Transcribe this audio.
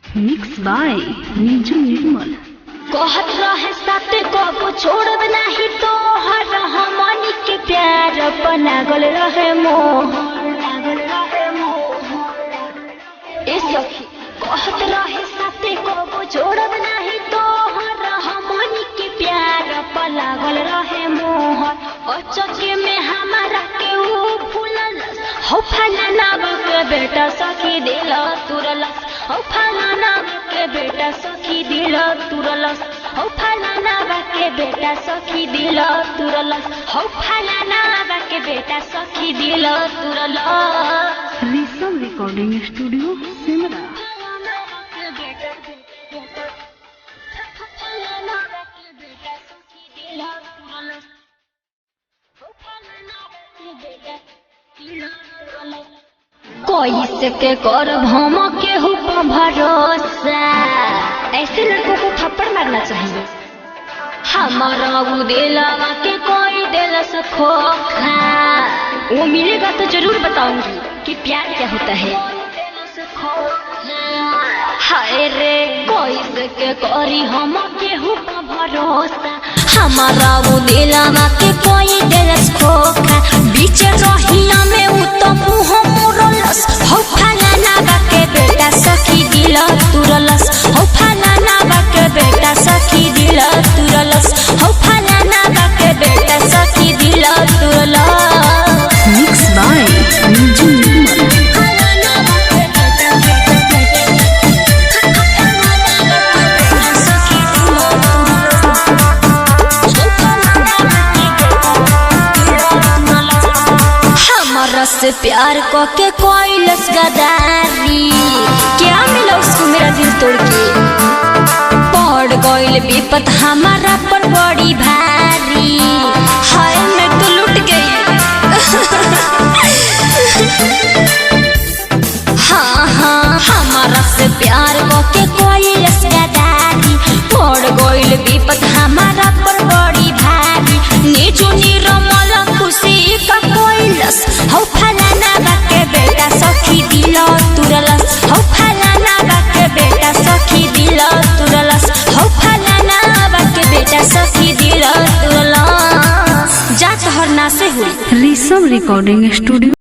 Mix by Niju निर्मल। कहत रहे साथे कबो छोड़ब नहीं तो हर हमनी के प्यार पनागल रहे मोह। ए सखी कहत रहे साथे कबो छोड़ब नहीं तो हर हमनी के प्यार पनागल रहे मोह। अचके में हमारा के ऊ भूलल हो फलाना के बेटा सखी दिल तुरलस हो फलाना के बेटा सखी दिल तुरलस हो फलाना के बेटा सखी दिल तुरलस हो फलाना के बेटा सखी दिल तुरलस। Rishabh recording studio Simra. कैसे के करब हम केहू पर भरोसा, ऐसे लड़कों को थप्पड़ मारना चाहिए। हमारा वो दिलवा के कोई दिल से खोखा, वो मिलेगा तो जरूर बताऊंगी कि प्यार क्या होता है। हाय रे कैसे के करी हम केहू पर भरोसा, हमारा वो दिलवा के कोई दिल से खोखा। बीच रहिया में वो तो मुँह मोरलस हो फलाना के बेटा सखी दिल तुरलस हो फलाना के बेटा सखी दिल तुरलस हो फलाना के बेटा सखी दिल तुरलस। मिक्स बाय नीजू निर्मल। से प्यार को के कोई लस गदारी, क्या मिला उसको मेरा दिल तोड़ के। पड़ गइल विपत हमारा पर बड़ी भारी, हाय मैं तो लुट गई। हाँ हाँ हमारा से प्यार को के कोई लस गदारी, पड़ गइल विपत हमारा पर बड़ी भारी। नीचू निर्मल खुशी का कोई लस हो फलाना के बेटा सखी दिल तुरलस हो फलाना के बेटा सखी दिल तुरलस हो फलाना के बेटा सखी दिल तुरलस। जा तोहर ना से हुई। Rishabh recording studio.